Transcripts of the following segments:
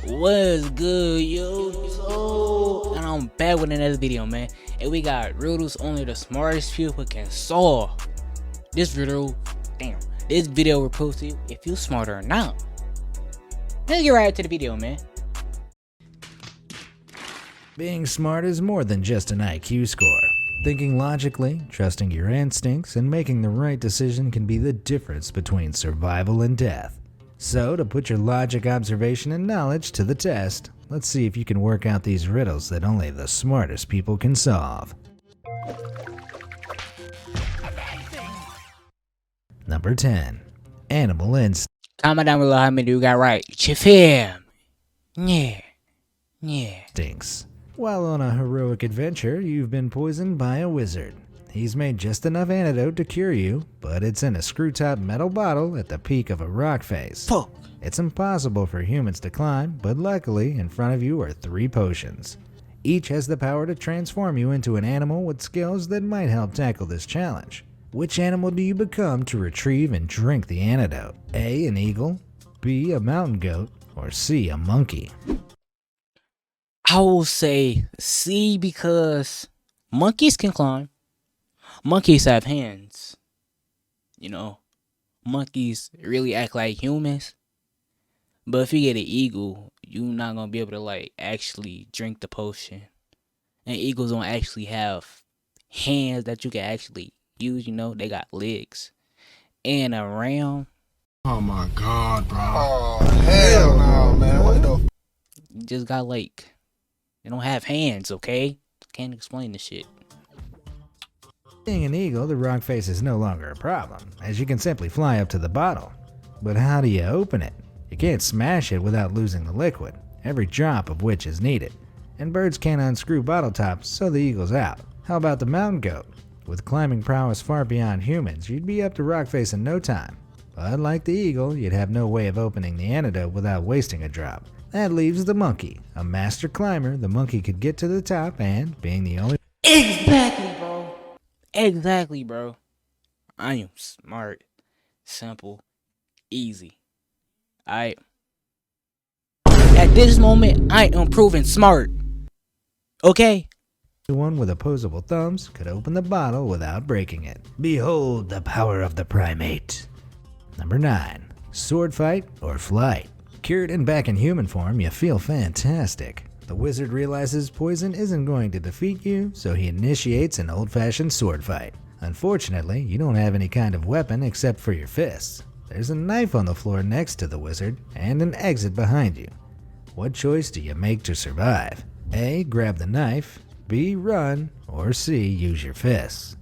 What's good, yo? And I'm back with another video, man. And we got riddles only the smartest people can solve. This riddle, this video will prove to you if you smarter or not. Let's get right to the video, man. Being smart is more than just an IQ score. Thinking logically, trusting your instincts, and making the right decision can be the difference between survival and death. So, to put your logic, observation, and knowledge to the test, let's see if you can work out these riddles that only the smartest people can solve. Number 10. Animal instinct. Comment down below how many you got right. Chifim. Yeah. Instincts. While on a heroic adventure, you've been poisoned by a wizard. He's made just enough antidote to cure you, but it's in a screw-top metal bottle at the peak of a rock face. Fuck. It's impossible for humans to climb, but luckily in front of you are 3 potions. Each has the power to transform you into an animal with skills that might help tackle this challenge. Which animal do you become to retrieve and drink the antidote? A, an eagle, B, a mountain goat, or C, a monkey? I will say C because monkeys can climb. Monkeys have hands. You know, monkeys really act like humans. But if you get an eagle, you're not going to be able to like actually drink the potion. And eagles don't actually have hands that you can actually use, you know. They got legs. And a ram. Oh my god, bro. Oh, hell no, man. What the You just got like, they don't have hands, okay? Can't explain the shit. Being an eagle, the rock face is no longer a problem, as you can simply fly up to the bottle. But how do you open it? You can't smash it without losing the liquid, every drop of which is needed. And birds can't unscrew bottle tops, so the eagle's out. How about the mountain goat? With climbing prowess far beyond humans, you'd be up to rock face in no time. But like the eagle, you'd have no way of opening the antidote without wasting a drop. That leaves the monkey. A master climber, the monkey could get to the top and, being the only... Exactly, bro. I am smart, simple, easy. At this moment, I am proven smart. Okay? one with opposable thumbs could open the bottle without breaking it. Behold the power of the primate. Number 9. Sword fight or flight. Cured and back in human form, you feel fantastic. The wizard realizes poison isn't going to defeat you, so he initiates an old-fashioned sword fight. Unfortunately, you don't have any kind of weapon except for your fists. There's a knife on the floor next to the wizard, and an exit behind you. What choice do you make to survive? A. Grab the knife, B. Run, or C. Use your fists.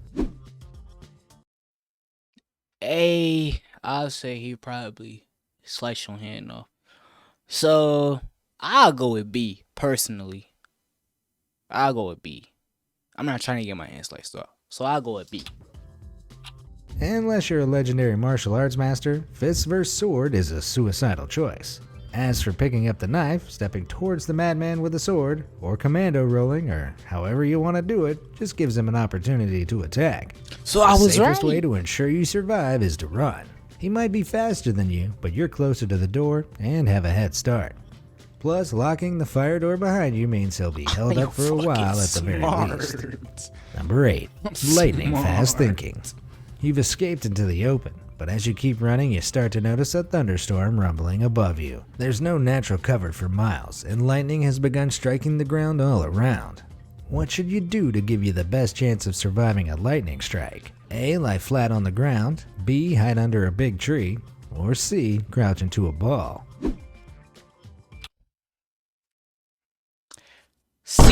I'll say he probably sliced your hand off. So, I'll go with B, personally. I'll go with B. I'm not trying to get my hand sliced off, so I'll go with B. Unless you're a legendary martial arts master, fist versus sword is a suicidal choice. As for picking up the knife, stepping towards the madman with a sword, or commando rolling, or however you want to do it, just gives him an opportunity to attack. So I was right. The safest way to ensure you survive is to run. He might be faster than you, but you're closer to the door and have a head start. Plus, locking the fire door behind you means he'll be held up for a while at the very least. Number 8. Lightning fast thinking. You've escaped into the open, but as you keep running, you start to notice a thunderstorm rumbling above you. There's no natural cover for miles, and lightning has begun striking the ground all around. What should you do to give you the best chance of surviving a lightning strike? A. Lie flat on the ground, B. Hide under a big tree, or C. Crouch into a ball. C.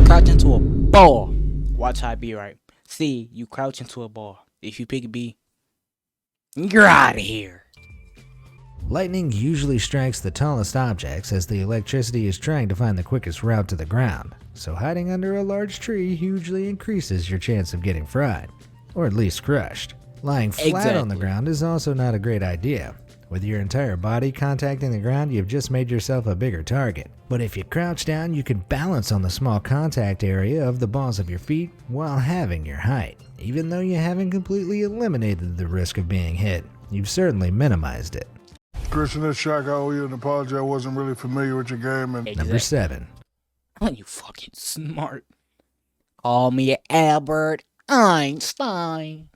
Crouch into a ball. Watch how I be right. C. You crouch into a ball. If you pick B, you're out of here. Lightning usually strikes the tallest objects as the electricity is trying to find the quickest route to the ground, so hiding under a large tree hugely increases your chance of getting fried, or at least crushed. Lying flat on the ground is also not a great idea. With your entire body contacting the ground, you've just made yourself a bigger target. But if you crouch down, you can balance on the small contact area of the balls of your feet while having your height. Even though you haven't completely eliminated the risk of being hit, you've certainly minimized it. Christian, this Shaq, I owe you an apology. I wasn't really familiar with your game. And Number 7. Oh, you fucking smart. Call me Albert Einstein.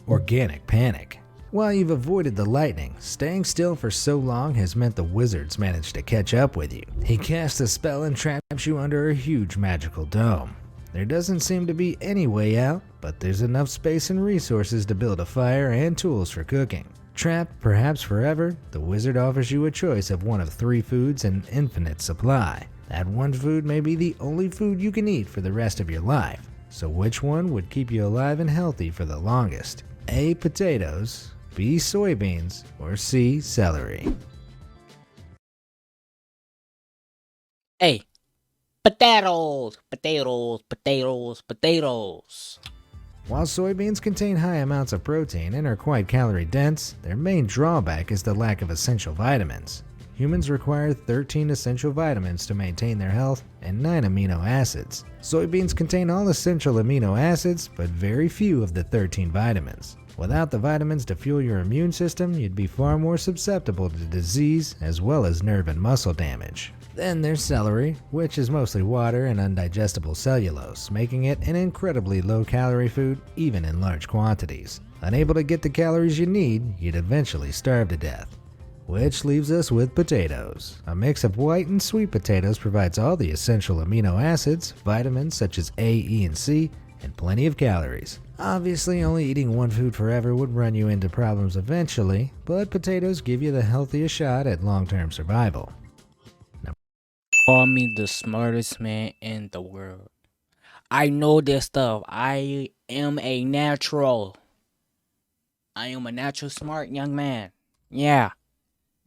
Organic panic. While you've avoided the lightning, staying still for so long has meant the wizards managed to catch up with you. He casts a spell and traps you under a huge magical dome. There doesn't seem to be any way out, but there's enough space and resources to build a fire and tools for cooking. Trapped perhaps forever, the wizard offers you a choice of one of 3 foods and infinite supply. That one food may be the only food you can eat for the rest of your life. So which one would keep you alive and healthy for the longest? A. Potatoes, B. Soybeans, or C. Celery? Hey, potatoes, potatoes, potatoes, potatoes. While soybeans contain high amounts of protein and are quite calorie dense, their main drawback is the lack of essential vitamins. Humans require 13 essential vitamins to maintain their health and 9 amino acids. Soybeans contain all essential amino acids, but very few of the 13 vitamins. Without the vitamins to fuel your immune system, you'd be far more susceptible to disease as well as nerve and muscle damage. Then there's celery, which is mostly water and undigestible cellulose, making it an incredibly low-calorie food even in large quantities. Unable to get the calories you need, you'd eventually starve to death. Which leaves us with potatoes. A mix of white and sweet potatoes provides all the essential amino acids, vitamins such as A, E, and C, and plenty of calories. Obviously, only eating one food forever would run you into problems eventually, but potatoes give you the healthiest shot at long-term survival. Call me the smartest man in the world. I know this stuff. I am a natural. I am a natural smart young man. Yeah.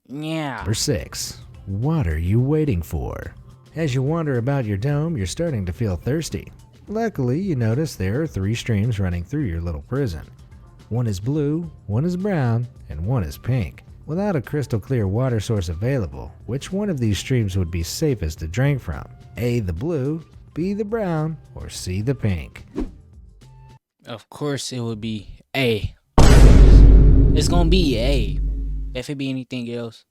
Number 6. What are you waiting for? As you wander about your dome, you're starting to feel thirsty. Luckily, you notice there are 3 streams running through your little prison. One is blue, one is brown, and one is pink. Without a crystal clear water source available, which one of these streams would be safest to drink from? A. The blue, B. The brown, or C. The pink? Of course it would be A. It's gonna be A. If it be anything else,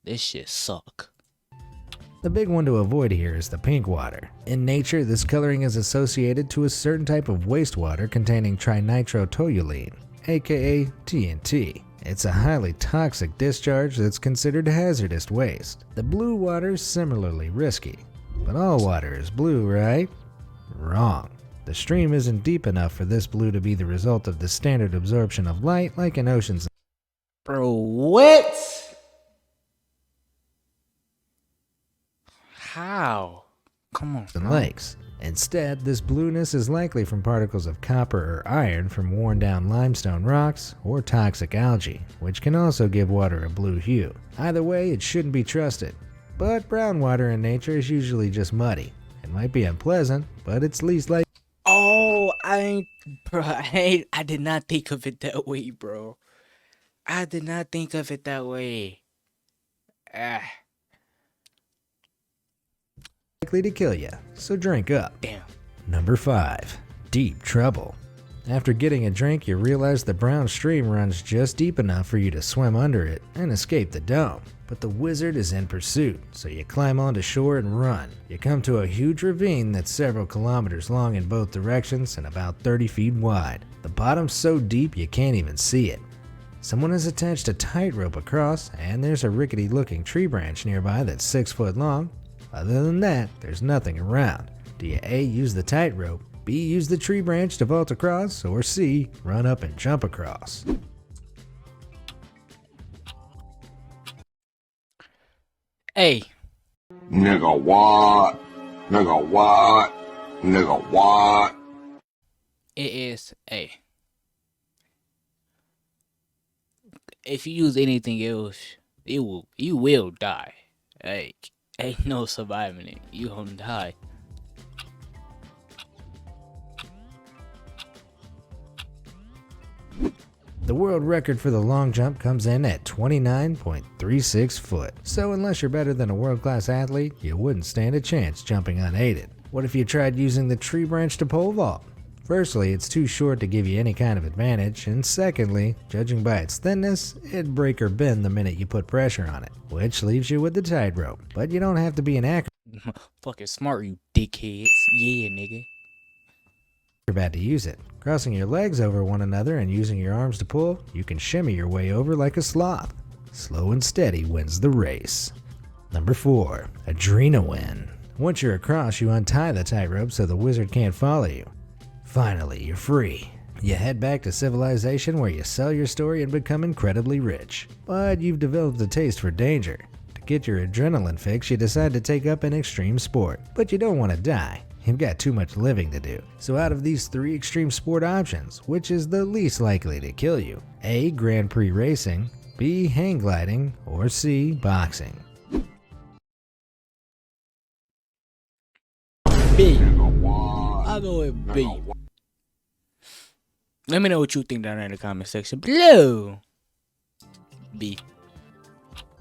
this shit suck. The big one to avoid here is the pink water. In nature, this coloring is associated to a certain type of wastewater containing trinitrotoluene, aka TNT. It's a highly toxic discharge that's considered hazardous waste. The blue water is similarly risky. But all water is blue, right? Wrong. The stream isn't deep enough for this blue to be the result of the standard absorption of light like in oceans. Bro, what? How? Come on. And lakes. Instead, this blueness is likely from particles of copper or iron from worn down limestone rocks or toxic algae, which can also give water a blue hue. Either way, it shouldn't be trusted. But brown water in nature is usually just muddy. It might be unpleasant, but it's least likely. Oh, I did not think of it that way, bro. I did not think of it that way. Likely to kill you, so drink up. Damn. Number 5. Deep trouble. After getting a drink, you realize the brown stream runs just deep enough for you to swim under it and escape the dome. But the wizard is in pursuit, so you climb onto shore and run. You come to a huge ravine that's several kilometers long in both directions and about 30 feet wide. The bottom's so deep you can't even see it. Someone has attached a tightrope across, and there's a rickety looking tree branch nearby that's 6 foot long. Other than that, there's nothing around. Do you A. use the tightrope, B. use the tree branch to vault across, or C. run up and jump across? A. Nigga what? Nigga what? Nigga what? It is A. If you use anything else, you will die. Like, ain't no surviving it. You gonna die. The world record for the long jump comes in at 29.36 foot. So unless you're better than a world-class athlete, you wouldn't stand a chance jumping unaided. What if you tried using the tree branch to pole vault? Firstly, it's too short to give you any kind of advantage, and secondly, judging by its thinness, it'd break or bend the minute you put pressure on it, which leaves you with the tightrope. But you don't have to be an Fucking smart, you dickheads. Yeah, nigga. acrobat to use it. Crossing your legs over one another and using your arms to pull, you can shimmy your way over like a sloth. Slow and steady wins the race. Number 4. Adrenalin. Once you're across, you untie the tightrope so the wizard can't follow you. Finally, you're free. You head back to civilization where you sell your story and become incredibly rich. But you've developed a taste for danger. To get your adrenaline fix, you decide to take up an extreme sport. But you don't want to die. You've got too much living to do. So out of these 3 extreme sport options, which is the least likely to kill you? A. Grand Prix racing, B. Hang gliding, or C. Boxing? B. I'll go with B. Let me know what you think down there in the comment section below. B.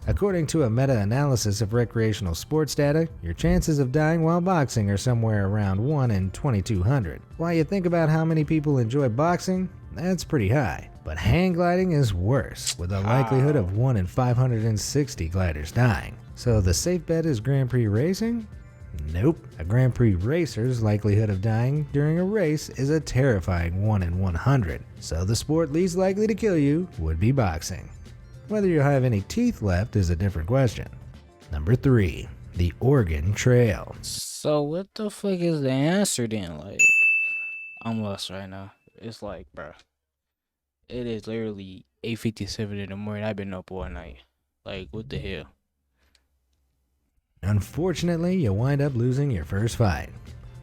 According to a meta-analysis of recreational sports data, your chances of dying while boxing are somewhere around 1 in 2,200. While you think about how many people enjoy boxing, that's pretty high. But hang gliding is worse, with a likelihood of 1 in 560 gliders dying. So the safe bet is Grand Prix racing? Nope. A Grand Prix racer's likelihood of dying during a race is a terrifying 1 in 100. So the sport least likely to kill you would be boxing. Whether you have any teeth left is a different question. Number 3. The Oregon Trail. So what the fuck is the answer then? Like, I'm lost right now. It's like, bro, it is literally 8:57 in the morning. I've been up all night. Like, what the hell? Unfortunately, you wind up losing your first fight.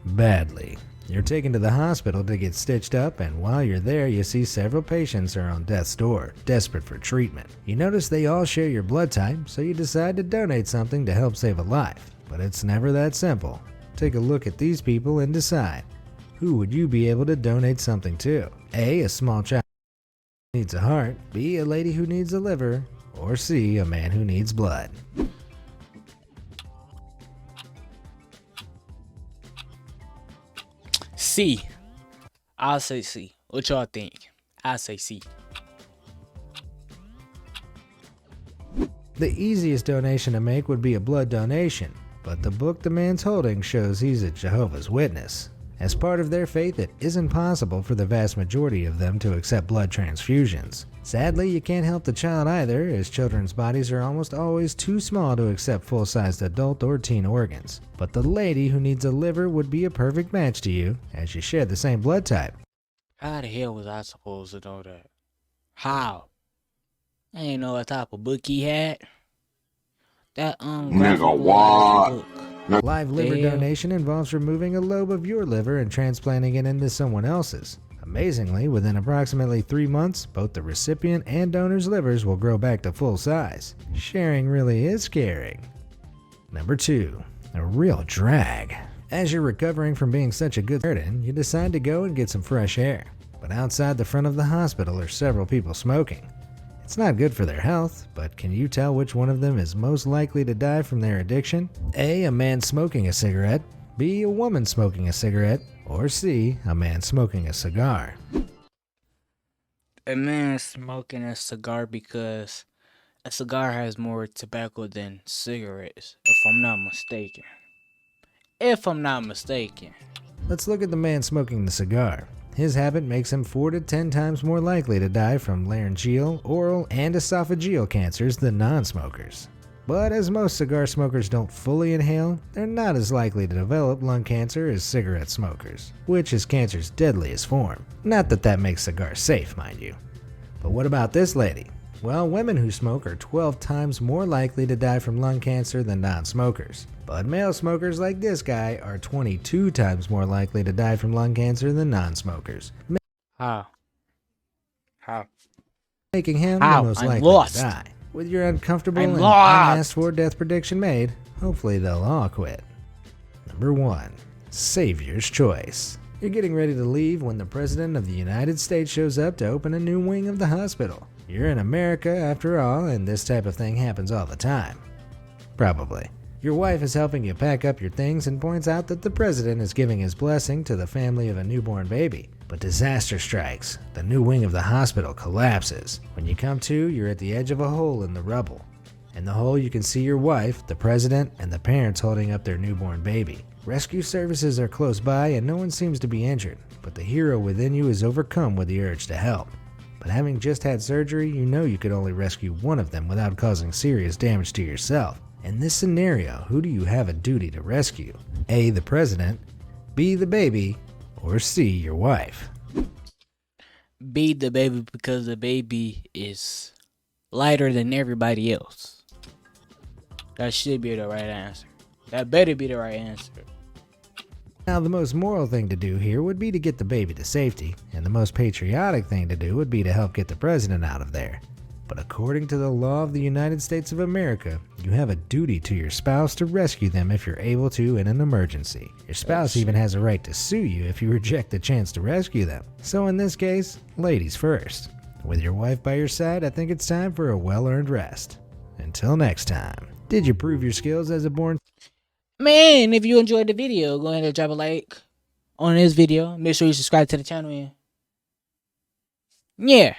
Badly. You're taken to the hospital to get stitched up, and while you're there, you see several patients are on death's door, desperate for treatment. You notice they all share your blood type, so you decide to donate something to help save a life. But it's never that simple. Take a look at these people and decide. Who would you be able to donate something to? A. A small child who needs a heart, B. A lady who needs a liver, or C. A man who needs blood. C. I'll say C. What y'all think? I'll say C. The easiest donation to make would be a blood donation, but the book the man's holding shows he's a Jehovah's Witness. As part of their faith, it isn't possible for the vast majority of them to accept blood transfusions. Sadly, you can't help the child either, as children's bodies are almost always too small to accept full-sized adult or teen organs. But the lady who needs a liver would be a perfect match to you, as you share the same blood type. How the hell was I supposed to know that? How? I ain't know what type of book he had. That Nigga, what? book. Live liver Damn. donation involves removing a lobe of your liver and transplanting it into someone else's. Amazingly, within approximately 3 months, both the recipient and donor's livers will grow back to full size. Sharing really is caring. Number 2. A real drag. As you're recovering from being such a good Samaritan, you decide to go and get some fresh air. But outside the front of the hospital are several people smoking. It's not good for their health, but can you tell which one of them is most likely to die from their addiction? A. A man smoking a cigarette, B. A woman smoking a cigarette, or C. A man smoking a cigar. A man smoking a cigar because a cigar has more tobacco than cigarettes, if I'm not mistaken. Let's look at the man smoking the cigar. His habit makes him 4 to 10 times more likely to die from laryngeal, oral, and esophageal cancers than non-smokers. But as most cigar smokers don't fully inhale, they're not as likely to develop lung cancer as cigarette smokers, which is cancer's deadliest form. Not that that makes cigars safe, mind you. But what about this lady? Well, women who smoke are 12 times more likely to die from lung cancer than non-smokers. But male smokers like this guy are 22 times more likely to die from lung cancer than non-smokers. How? Making him How? the most I'm likely lost. to die. With your uncomfortable I'm and lost. unasked for death prediction made, hopefully they'll all quit. Number 1. Savior's Choice. You're getting ready to leave when the President of the United States shows up to open a new wing of the hospital. You're in America after all, and this type of thing happens all the time. Probably. Your wife is helping you pack up your things and points out that the president is giving his blessing to the family of a newborn baby. But disaster strikes. The new wing of the hospital collapses. When you come to, you're at the edge of a hole in the rubble. In the hole, you can see your wife, the president, and the parents holding up their newborn baby. Rescue services are close by and no one seems to be injured, but the hero within you is overcome with the urge to help. But having just had surgery, you know you could only rescue one of them without causing serious damage to yourself. In this scenario, who do you have a duty to rescue? A, the president, B, the baby, or C, your wife? B, the baby, because the baby is lighter than everybody else. That should be the right answer. That better be the right answer. Now, the most moral thing to do here would be to get the baby to safety, and the most patriotic thing to do would be to help get the president out of there. But according to the law of the United States of America, you have a duty to your spouse to rescue them if you're able to in an emergency. Your spouse even has a right to sue you if you reject the chance to rescue them. So in this case, ladies first. With your wife by your side, I think it's time for a well-earned rest. Until next time. Did you prove your skills as a born... Man, if you enjoyed the video, go ahead and drop a like on this video. Make sure you subscribe to the channel. Yeah.